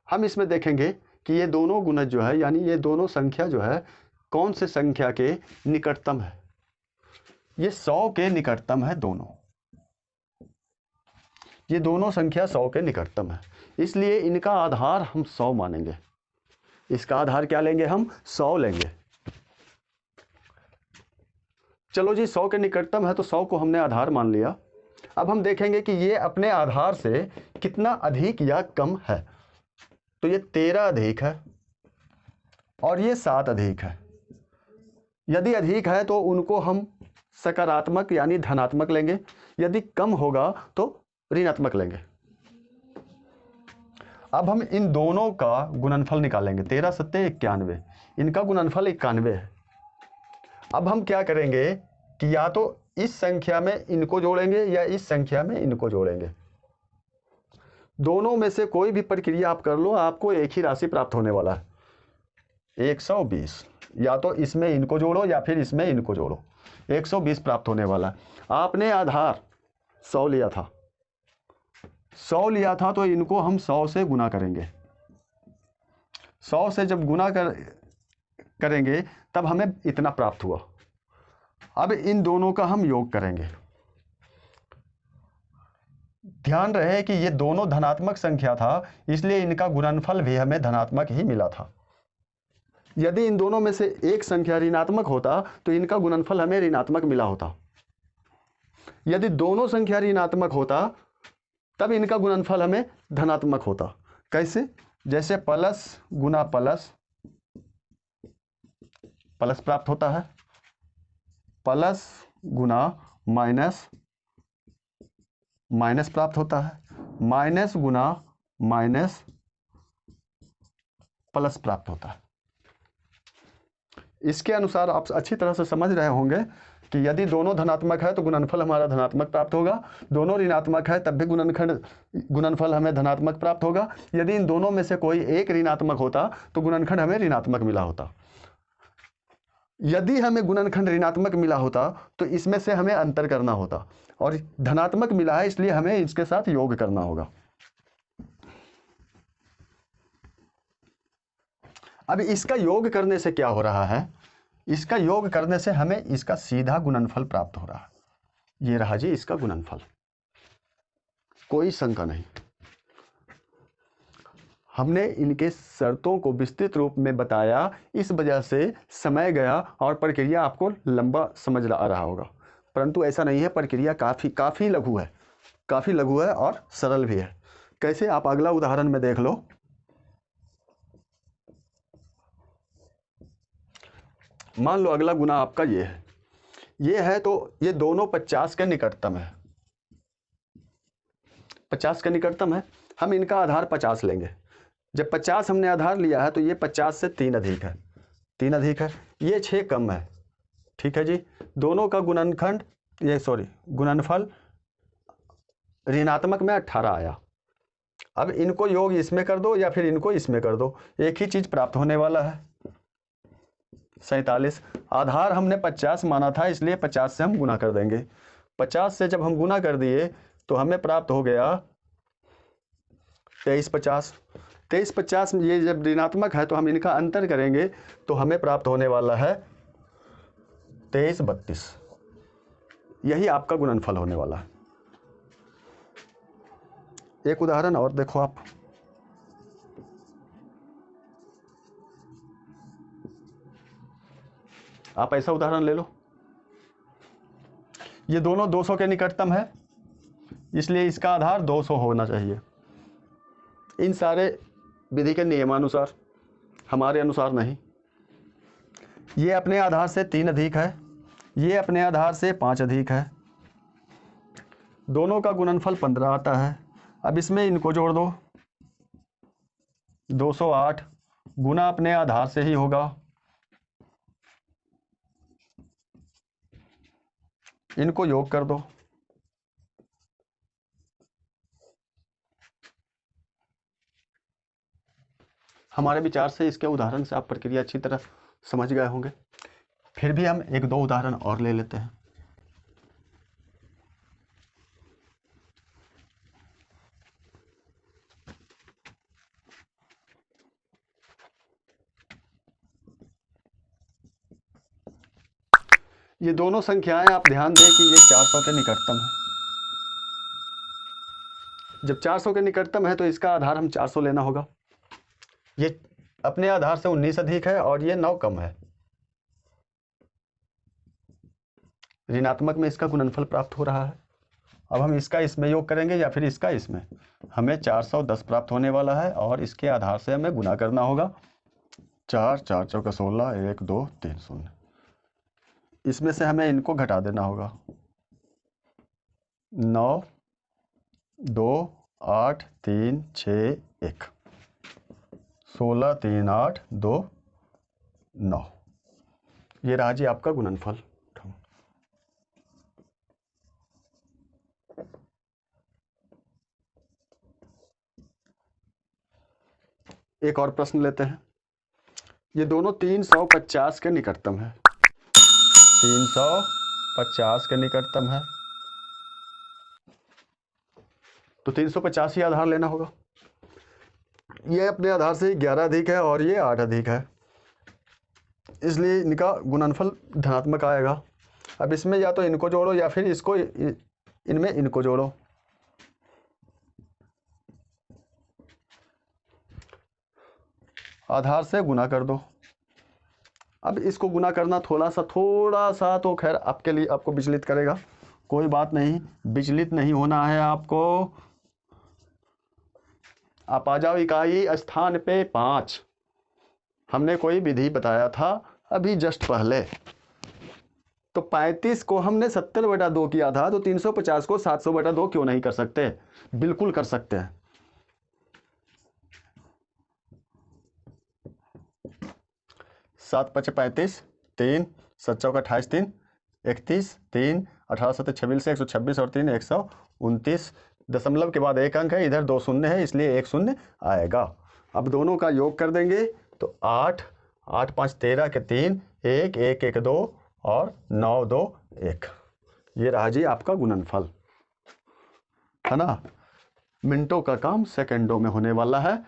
हम इसमें देखेंगे कि ये दोनों गुणज जो है, यानी ये दोनों संख्या जो है कौन से संख्या के निकटतम है। ये 100 के निकटतम है दोनों। ये दोनों संख्या 100 के निकटतम है, इसलिए इनका आधार हम 100 मानेंगे। इसका आधार क्या लेंगे? हम 100 लेंगे। चलो जी, 100 के निकटतम है तो 100 को हमने आधार मान लिया। अब हम देखेंगे कि ये अपने आधार से कितना अधिक या कम है। तो ये 13 अधिक है और ये 7 अधिक है। यदि अधिक है तो उनको हम सकारात्मक यानी धनात्मक लेंगे, यदि कम होगा तो ऋणात्मक लेंगे। अब हम इन दोनों का गुणनफल निकालेंगे। 13 सत्ते 91, इनका गुणनफल 91 है। अब हम क्या करेंगे कि या तो इस संख्या में इनको जोड़ेंगे या इस संख्या में इनको जोड़ेंगे। दोनों में से कोई भी प्रक्रिया आप कर लो, आपको एक ही राशि प्राप्त होने वाला है, 120। या तो इसमें इनको जोड़ो या फिर इसमें इनको जोड़ो, 120 प्राप्त होने वाला है। आपने आधार 100 लिया था, 100 लिया था तो इनको हम 100 से गुना करेंगे। 100 से जब गुना करेंगे तब हमें इतना प्राप्त हुआ। अब इन दोनों का हम योग करेंगे। ध्यान रहे कि ये दोनों धनात्मक संख्या था, इसलिए इनका गुणनफल भी हमें धनात्मक ही मिला था। यदि इन दोनों में से एक संख्या ऋणात्मक होता तो इनका गुणनफल हमें ऋणात्मक मिला होता। यदि दोनों संख्या ऋणात्मक होता तब इनका गुणनफल हमें धनात्मक होता। कैसे? जैसे प्लस गुना प्लस, प्लस प्राप्त होता है, प्लस गुना माइनस, माइनस प्राप्त होता है, माइनस गुना माइनस, प्लस प्राप्त होता है। इसके अनुसार आप अच्छी तरह से समझ रहे होंगे कि यदि दोनों धनात्मक है तो गुणनफल हमारा धनात्मक प्राप्त होगा, दोनों ऋणात्मक है तब भी गुणनफल हमें धनात्मक प्राप्त होगा। यदि इन दोनों में से कोई एक ऋणात्मक होता तो गुणनखंड हमें ऋणात्मक मिला होता। यदि हमें गुणनखंड ऋणात्मक मिला होता तो इसमें से हमें अंतर करना होता, और धनात्मक मिला है इसलिए हमें इसके साथ योग करना होगा। अब इसका योग करने से क्या हो रहा है? इसका योग करने से हमें इसका सीधा गुणनफल प्राप्त हो रहा है। ये रहा जी इसका गुणनफल, कोई शंका नहीं। हमने इनके शर्तों को विस्तृत रूप में बताया, इस वजह से समय गया और प्रक्रिया आपको लंबा समझ आ रहा होगा, परंतु ऐसा नहीं है। प्रक्रिया काफ़ी लघु है, काफ़ी लघु है और सरल भी है। कैसे, आप अगला उदाहरण में देख लो। मान लो अगला गुना आपका ये है, तो ये दोनों 50 के निकटतम है, 50 के निकटतम है। हम इनका आधार 50 लेंगे। जब 50 हमने आधार लिया है तो ये 50 से 3 अधिक है, 3 अधिक है, ये 6 कम है। ठीक है जी। दोनों का गुणनफल ऋणात्मक में 18 आया। अब इनको योग इसमें कर दो या फिर इनको इसमें कर दो, एक ही चीज प्राप्त होने वाला है, 47। आधार हमने 50 माना था, इसलिए 50 से हम गुना कर देंगे। 50 से जब हम गुना कर दिए तो हमें प्राप्त हो गया 2350। 2350 में ये जब ऋणात्मक है तो हम इनका अंतर करेंगे तो हमें प्राप्त होने वाला है 2332। यही आपका गुणनफल होने वाला है। एक उदाहरण और देखो आप ऐसा उदाहरण ले लो। ये दोनों 200 के निकटतम है, इसलिए इसका आधार 200 होना चाहिए। इन सारे विधि के नियमानुसार, हमारे अनुसार नहीं। ये अपने आधार से 3 अधिक है, ये अपने आधार से 5 अधिक है, दोनों का गुणनफल 15 आता है। अब इसमें इनको जोड़ दो, 208 गुना अपने आधार से ही होगा, इनको योग कर दो। हमारे विचार से इसके उदाहरण से आप प्रक्रिया अच्छी तरह समझ गए होंगे। फिर भी हम 1-2 उदाहरण और ले लेते हैं। ये दोनों संख्याएं आप ध्यान दें कि ये 400 के निकटतम है। जब 400 के निकटतम है तो इसका आधार हम 400 लेना होगा। ये अपने आधार से 19 अधिक है और ये 9 कम है। ऋणात्मक में इसका गुणनफल प्राप्त हो रहा है। अब हम इसका इसमें योग करेंगे या फिर इसका इसमें, हमें 410 प्राप्त होने वाला है और इसके आधार से हमें गुना करना होगा। 4 4 चौका 16, 1 2 3 0। इसमें से हमें इनको घटा देना होगा। 9 2 8 3 6 1, 16 3 8 2 9। ये रहा जी आपका गुणनफल। एक और प्रश्न लेते हैं। ये दोनों 350 के निकटतम है, 350 के निकटतम है, तो 350 ही आधार लेना होगा। ये अपने आधार से 11 अधिक है और ये 8 अधिक है, इसलिए इनका गुणनफल धनात्मक आएगा। अब इसमें या तो इनको जोड़ो या फिर इसको इनमें इनको जोड़ो। आधार से गुना कर दो। अब इसको गुना करना थोड़ा सा तो खैर आपके लिए आपको विचलित करेगा, कोई बात नहीं, विचलित नहीं होना है आपको। आप आ जाओ इकाई स्थान पे 5। हमने कोई विधि बताया था अभी जस्ट पहले, तो 35 को हमने 70/2 किया था, तो 350 को 700/2 क्यों नहीं कर सकते? बिल्कुल कर सकते हैं। 7 5 35, 3 7 चौका 28, 3 31, 3 18 7 26 से 126 और 3 129। दशमलव के बाद एक अंक है, इधर 2 शून्य है, इसलिए 1 शून्य आएगा। अब दोनों का योग कर देंगे तो 8 8 5 13 के 3 1 1 1 2 और 9 2 1। ये रहा जी आपका गुणनफल, है ना। मिनटों का काम सेकंडों में होने वाला है।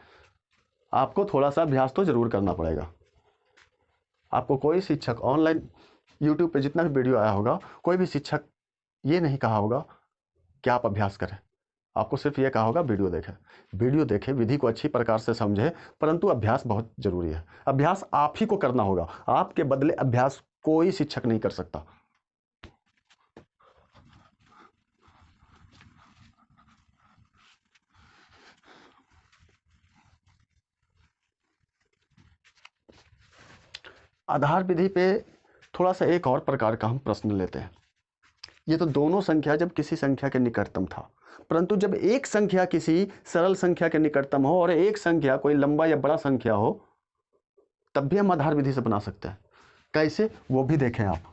आपको थोड़ा सा अभ्यास तो जरूर करना पड़ेगा। आपको कोई शिक्षक ऑनलाइन यूट्यूब पे जितना भी वीडियो आया होगा, कोई भी शिक्षक ये नहीं कहा होगा कि आप अभ्यास करें। आपको सिर्फ ये कहा होगा वीडियो देखें, विधि को अच्छी प्रकार से समझे, परंतु अभ्यास बहुत जरूरी है। अभ्यास आप ही को करना होगा, आपके बदले अभ्यास कोई शिक्षक नहीं कर सकता। आधार विधि पे थोड़ा सा एक और प्रकार का हम प्रश्न लेते हैं। ये तो दोनों संख्या जब किसी संख्या के निकटतम था, परंतु जब एक संख्या किसी सरल संख्या के निकटतम हो और एक संख्या कोई लंबा या बड़ा संख्या हो, तब भी हम आधार विधि से बना सकते हैं। कैसे, वो भी देखें आप।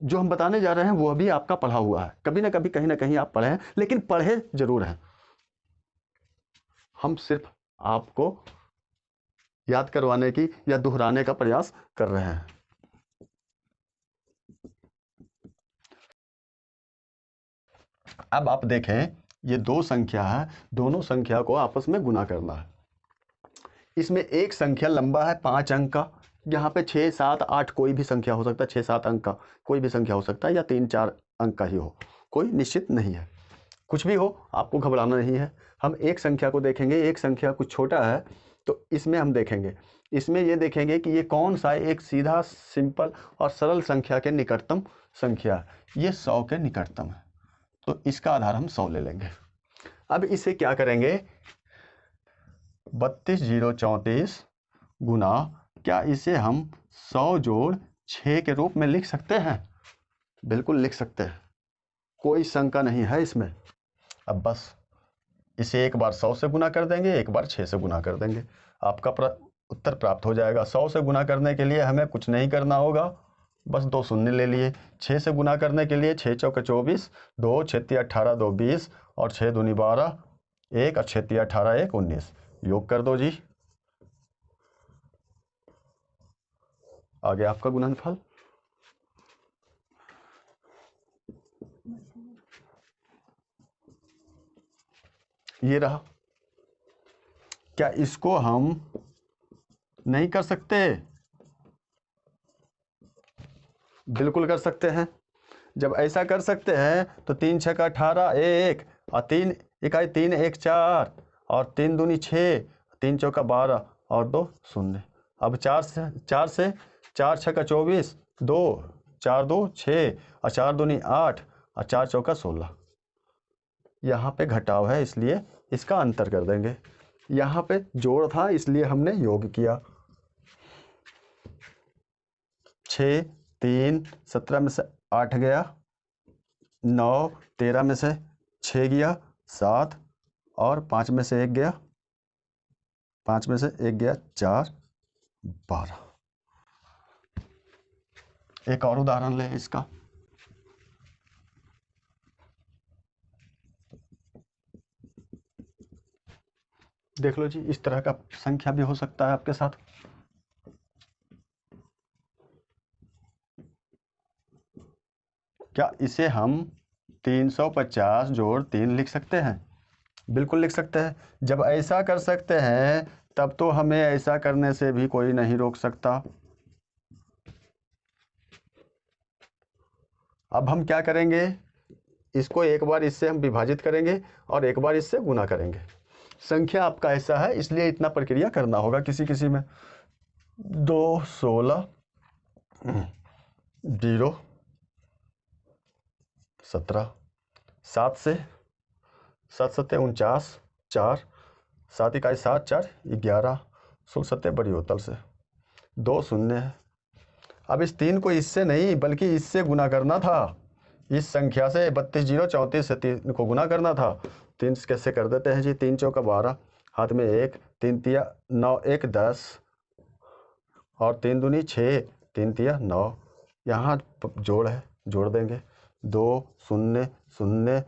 जो हम बताने जा रहे हैं वो भी आपका पढ़ा हुआ है, कभी ना कभी कहीं ना कहीं आप पढ़े हैं, लेकिन पढ़े जरूर हैं। हम सिर्फ आपको याद करवाने की या दोहराने का प्रयास कर रहे हैं। अब आप देखें, ये दो संख्या है, दोनों संख्या को आपस में गुना करना है। इसमें एक संख्या लंबा है 5 अंक का, यहाँ पे 6, 7, 8 कोई भी संख्या हो सकता है, 6, 7 अंक का कोई भी संख्या हो सकता है, या 3, 4 अंक का ही हो, कोई निश्चित नहीं है। कुछ भी हो, आपको घबराना नहीं है। हम एक संख्या को देखेंगे, एक संख्या कुछ छोटा है तो इसमें हम देखेंगे, इसमें ये देखेंगे कि ये कौन सा एक सीधा सिंपल और सरल संख्या के निकटतम संख्या है। ये 100 के निकटतम है, तो इसका आधार हम 100 ले लेंगे। अब इसे क्या करेंगे, 32,034 गुना, क्या इसे हम 100 जोड़ 6 के रूप में लिख सकते हैं? बिल्कुल लिख सकते हैं, कोई शंका नहीं है इसमें। अब बस इसे एक बार 100 से गुना कर देंगे, एक बार 6 से गुना कर देंगे, आपका उत्तर प्राप्त हो जाएगा। 100 से गुना करने के लिए हमें कुछ नहीं करना होगा, बस 2 शून्य ले लिए। 6 से गुना करने के लिए 6 चौके 24, 2 6 तिया 18, 2 20 और 6 दूनी 12, 1 और 6 तिया 18, 1 19। योग कर दो जी, आ गया आपका गुणनफल। ये रहा। क्या इसको हम नहीं कर सकते? बिल्कुल कर सकते हैं। जब ऐसा कर सकते हैं तो 3 छक्का 18, 1 और 3 इकाई 3 1 4 और 3 दूनी 6, 3 चौका 12 और 2 शून्य। अब 4 4 छक्का 24, 2 4 2 6 और 4 दूनी 8 और 4 चौका 16। यहाँ पे घटाव है इसलिए इसका अंतर कर देंगे। यहाँ पे जोड़ था इसलिए हमने योग किया। 6 3 17 में से 8 गया, 9 13 में से 6 गया, 7 और 5 में से 1 गया, 5 में से 1 गया 4, 12। एक और उदाहरण ले इसका। देख लो जी, इस तरह का संख्या भी हो सकता है आपके साथ। क्या इसे हम 350 जोड़ 3 लिख सकते हैं? बिल्कुल लिख सकते हैं। जब ऐसा कर सकते हैं तब तो हमें ऐसा करने से भी कोई नहीं रोक सकता। अब हम क्या करेंगे, इसको एक बार इससे हम विभाजित करेंगे और एक बार इससे गुना करेंगे। संख्या आपका ऐसा है इसलिए इतना प्रक्रिया करना होगा किसी किसी में। 2 16 0 17, 7 से 7 7 49, 4 7 इकाई 7 4 11, 16 7 बड़ी होतल से 2 शून्य है। अब इस 3 को इससे नहीं बल्कि इससे गुना करना था, इस संख्या से 32,034 से 3 को गुना करना था। 3 कैसे कर देते हैं जी, 3 चौका 12, हाथ में 1, 3 तिया 9 1 10 और 3 दूनी 6, 3 तिया 9। यहाँ जोड़ है, जोड़ देंगे। 2 0 0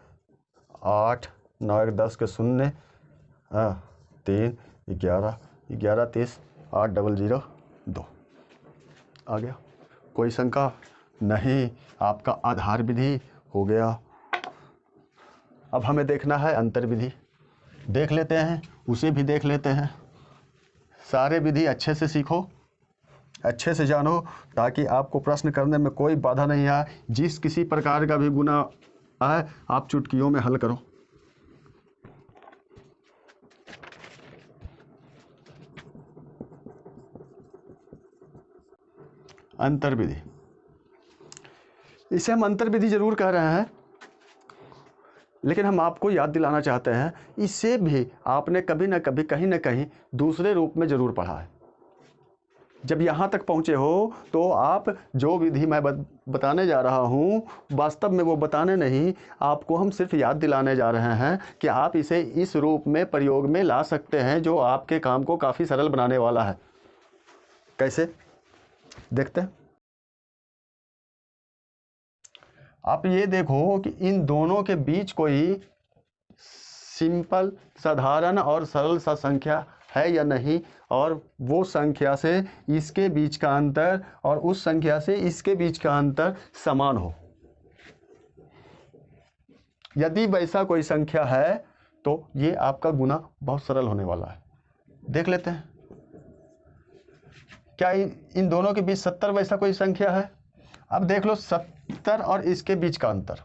8 9 1 10 के 0, 3 11 11 30 8 0 0 2 आ गया। कोई शंका नहीं, आपका आधार विधि हो गया। अब हमें देखना है अंतर विधि। देख लेते हैं, उसे भी देख लेते हैं। सारे विधि अच्छे से सीखो, अच्छे से जानो ताकि आपको प्रश्न करने में कोई बाधा नहीं आए। जिस किसी प्रकार का भी गुना आए आप चुटकियों में हल करो। अंतर विधि, इसे हम अंतर विधि जरूर कह रहे हैं, लेकिन हम आपको याद दिलाना चाहते हैं इसे भी आपने कभी ना कभी कहीं ना कहीं दूसरे रूप में जरूर पढ़ा है। जब यहाँ तक पहुँचे हो तो आप जो विधि मैं बताने जा रहा हूँ वास्तव में वो बताने नहीं, आपको हम सिर्फ याद दिलाने जा रहे हैं कि आप इसे इस रूप में प्रयोग में ला सकते हैं जो आपके काम को काफ़ी सरल बनाने वाला है। कैसे देखते हैं? आप ये देखो कि इन दोनों के बीच कोई सिंपल, साधारण और सरल सा संख्या है या नहीं, और वो संख्या से इसके बीच का अंतर और उस संख्या से इसके बीच का अंतर समान हो। यदि वैसा कोई संख्या है तो ये आपका गुना बहुत सरल होने वाला है। देख लेते हैं, क्या इन दोनों के बीच 70 वैसा कोई संख्या है? अब देख लो 70 और इसके बीच का अंतर,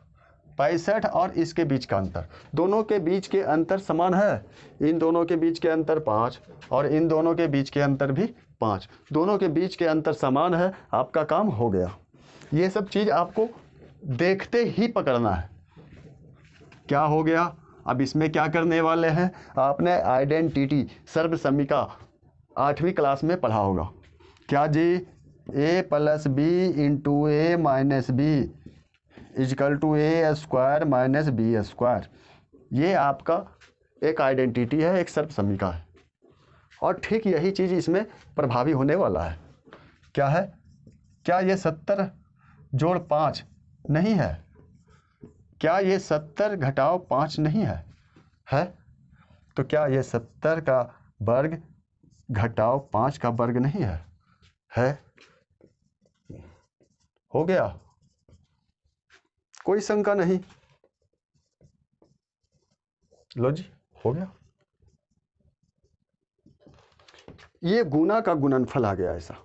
65 और इसके बीच का अंतर, दोनों के बीच के अंतर समान है। इन दोनों के बीच के अंतर 5 और इन दोनों के बीच के अंतर भी 5, दोनों के बीच के अंतर समान है। आपका काम हो गया। ये सब चीज़ आपको देखते ही पकड़ना है। क्या हो गया? अब इसमें क्या करने वाले हैं? आपने आइडेंटिटी सर्वसम्मिका 8वीं क्लास में पढ़ा होगा। क्या जी? a + b × a - b = a² - b²। ये आपका एक आइडेंटिटी है, एक सर्वसम्मिका है, और ठीक यही चीज़ इसमें प्रभावी होने वाला है। क्या है? क्या ये 70 जोड़ 5 नहीं है? क्या ये 70 घटाओ 5 नहीं है? है? तो क्या ये 70 का वर्ग घटाओ 5 का वर्ग नहीं है? है? हो गया? कोई शंका नहीं? लो जी, हो गया। ये गुना का गुणनफल आ गया। ऐसा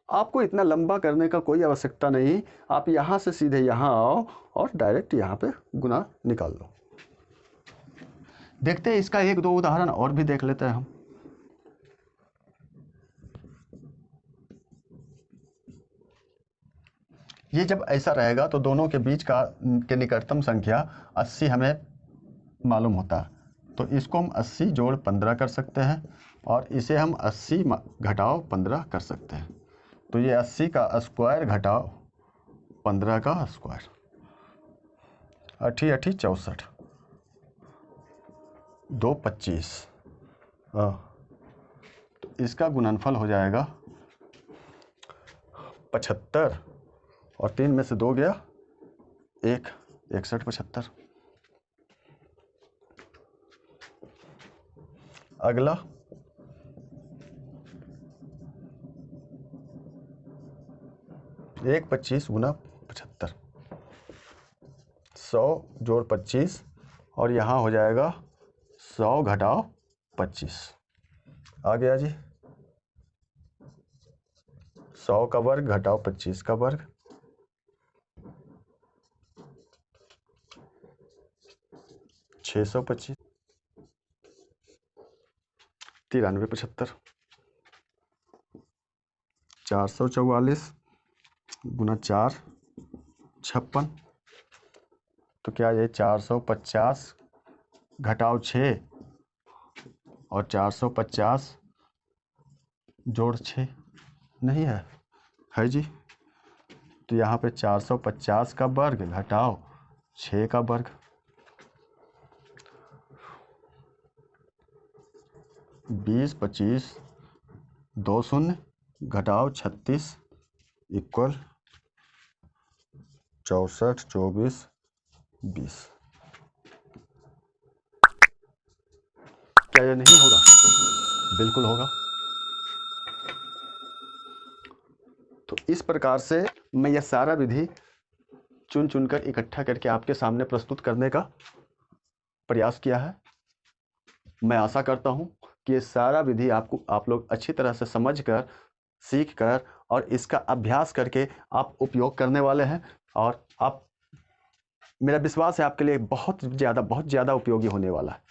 आपको इतना लंबा करने का कोई आवश्यकता नहीं। आप यहाँ से सीधे यहाँ आओ और डायरेक्ट यहाँ पे गुना निकाल लो। देखते हैं इसका 1-2 उदाहरण और भी देख लेते हैं हम। ये जब ऐसा रहेगा तो दोनों के बीच के निकटतम संख्या 80 हमें मालूम होता है, तो इसको हम 80 जोड़ 15 कर सकते हैं, और इसे हम 80 घटाओ 15 कर सकते हैं। तो ये 80 का स्क्वायर घटाओ 15 का स्क्वायर, 80 80 64, 2 25। तो इसका गुणनफल हो जाएगा 75, और 3 में से 2 गया 1, 61 75। अगला 1 25 गुना 75, 100 जोड़ 25, और यहाँ हो जाएगा 100 घटाओ 25। आ गया जी। 100 का वर्ग घटाओ 25 का वर्ग, 625, 93 75, 444 गुना 4 56। तो क्या ये 450 घटाओ 6 और 450 जोड़ 6 नहीं है? है जी। तो यहाँ पे 450 का वर्ग घटाओ 6 का वर्ग, 20 25 2 शून्य घटाओ 36 इक्वल 64 24 20। क्या यह नहीं होगा? बिल्कुल होगा। तो इस प्रकार से मैं यह सारा विधि चुन चुनकर इकट्ठा करके आपके सामने प्रस्तुत करने का प्रयास किया है। मैं आशा करता हूं कि ये सारा विधि आप लोग अच्छी तरह से समझकर सीख कर और इसका अभ्यास करके आप उपयोग करने वाले हैं, और आप, मेरा विश्वास है आपके लिए बहुत ज़्यादा उपयोगी होने वाला है।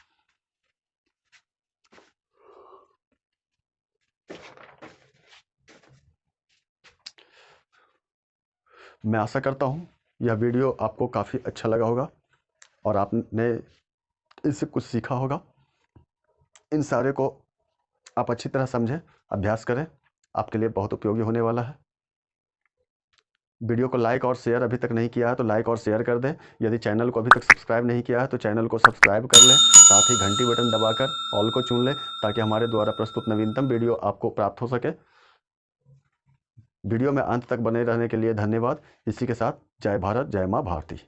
मैं आशा करता हूँ यह वीडियो आपको काफ़ी अच्छा लगा होगा और आपने इससे कुछ सीखा होगा। इन सारे को आप अच्छी तरह समझें, अभ्यास करें, आपके लिए बहुत उपयोगी होने वाला है। वीडियो को लाइक और शेयर अभी तक नहीं किया है तो लाइक और शेयर कर दें। यदि चैनल को अभी तक सब्सक्राइब नहीं किया है तो चैनल को सब्सक्राइब कर लें, साथ ही घंटी बटन दबाकर ऑल को चुन लें ताकि हमारे द्वारा प्रस्तुत नवीनतम वीडियो आपको प्राप्त हो सके। वीडियो में अंत तक बने रहने के लिए धन्यवाद। इसी के साथ जय भारत, जय माँ भारती।